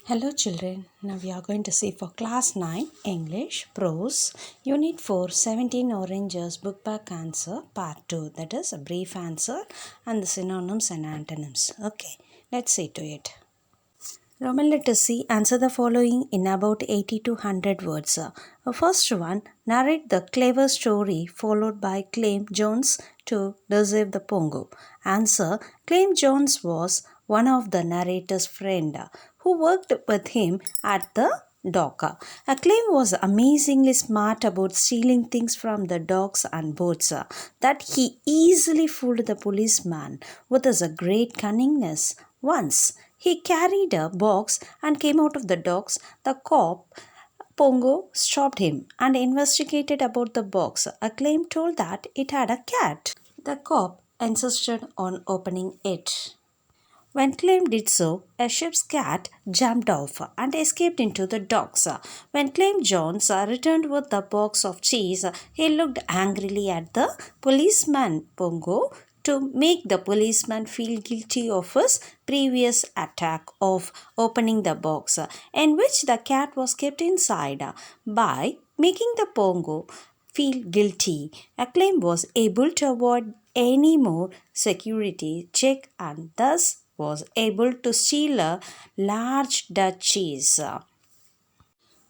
Hello children, now we are going to see for class 9 English Prose Unit 4 17 Oranges Book Back Answer Part 2, that is a brief answer and the synonyms and antonyms. Okay, let's see to it. Roman letter C, answer the following in about 80 to 100 words. First one, narrate the clever story followed by claim Jones to deceive the Pongo. Answer, claim Jones was one of the narrator's friend who worked with him at the dock. Acclaim was amazingly smart about stealing things from the docks and boats that he easily fooled the policeman with his great cunningness. Once he carried a box and came out of the docks. The cop Pongo stopped him and investigated about the box. Acclaim told that it had a cat. The cop insisted on opening it. When Claim did so, a ship's cat jumped off and escaped into the docks. When Claim Jones returned with the box of cheese, he looked angrily at the policeman Pongo to make the policeman feel guilty of his previous attack of opening the box, in which the cat was kept inside. By making the Pongo feel guilty, Acclaim was able to avoid any more security check and thus was able to steal a large Dutch cheese.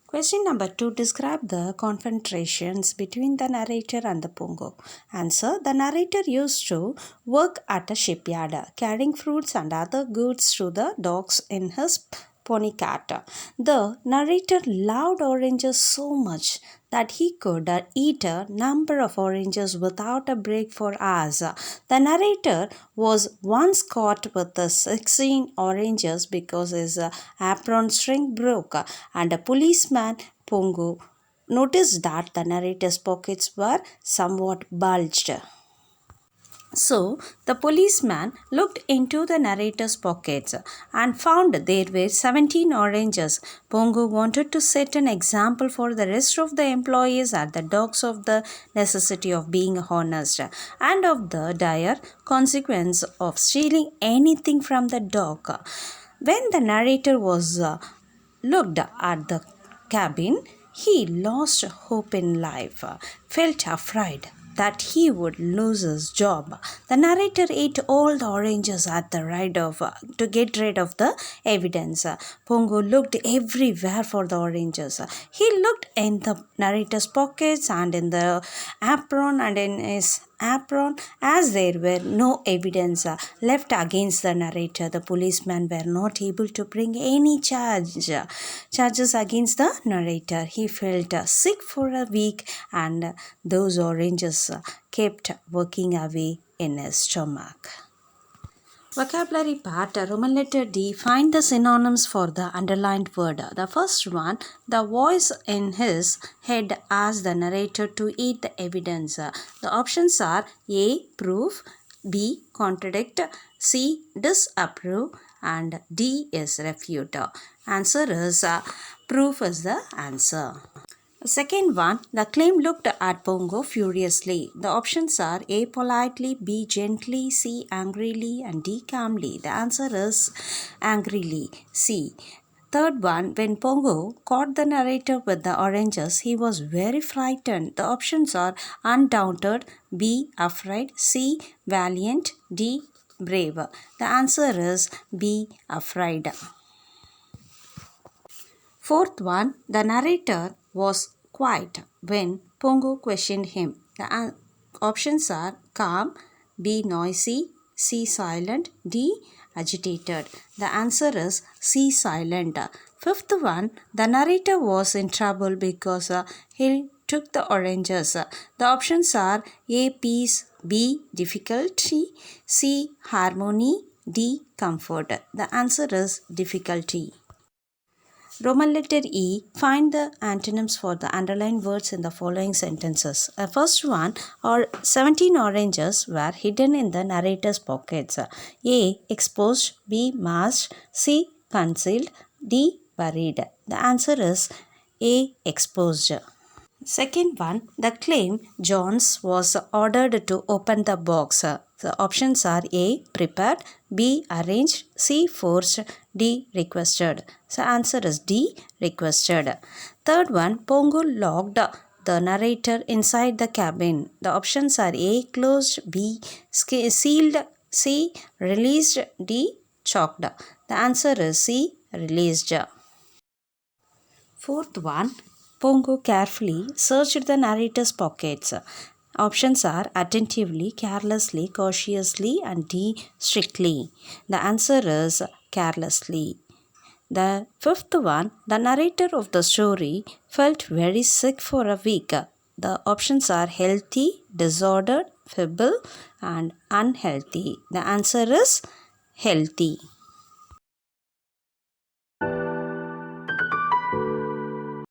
Question number 2. Describe the confrontations between the narrator and the Pongo. Answer. The narrator used to work at a shipyard, carrying fruits and other goods to the docks in his pony cart. The narrator loved oranges so much that he could eat a number of oranges without a break for hours. The narrator was once caught with the 16 oranges because his apron string broke, and a policeman, Pongo, noticed that the narrator's pockets were somewhat bulged. So the policeman looked into the narrator's pockets and found there were 17 oranges. Pongo wanted to set an example for the rest of the employees at the docks of the necessity of being honest and of the dire consequence of stealing anything from the dock. When the narrator was looked at the cabin, he lost hope in life, felt afraid that he would lose his job. The narrator ate all the oranges at the to get rid of the evidence. Pongo looked everywhere for the oranges. He looked in the narrator's pockets and in the apron and in his apron. As there were no evidence left against the narrator, the policemen were not able to bring any charges against the narrator. He felt sick for a week and those oranges kept working away in his stomach. Vocabulary part, Roman letter D, find the synonyms for the underlined word. The first one, the voice in his head asked the narrator to eat the evidence. The options are A, proof, B, contradict, C, disapprove, and D is refute. Answer is proof is the answer. Second one, the claim looked at Pongo furiously. The options are A, politely, B, gently, C, angrily, and D, calmly. The answer is angrily, C. Third one, when Pongo caught the narrator with the oranges, he was very frightened. The options are undaunted, B, afraid, C, valiant, D, brave. The answer is B, afraid. Fourth one, the narrator was quiet when Pongo questioned him. The options are calm, B, noisy, C, silent, D, agitated. The answer is C, silent. Fifth one, the narrator was in trouble because he took the oranges. The options are A, peace, B, difficulty, C, harmony, D, comfort. The answer is difficulty. Roman letter E, find the antonyms for the underlined words in the following sentences. The first one, or 17 oranges were hidden in the narrator's pockets. A, exposed, B, masked, C, concealed, D, buried. The answer is A, exposed. Second one, the claim Jones was ordered to open the box. The options are A. Prepared, B. Arranged, C. Forced, D. Requested. So answer is D. Requested. Third one, Pongo locked the narrator inside the cabin. The options are A. Closed, B. Sealed, C. Released, D. Chalked. The answer is C. Released. Fourth one, Pongo carefully searched the narrator's pockets. Options are attentively, carelessly, cautiously, and D. Strictly. The answer is carelessly. The fifth one, the narrator of the story felt very sick for a week. The options are healthy, disordered, feeble, and unhealthy. The answer is healthy.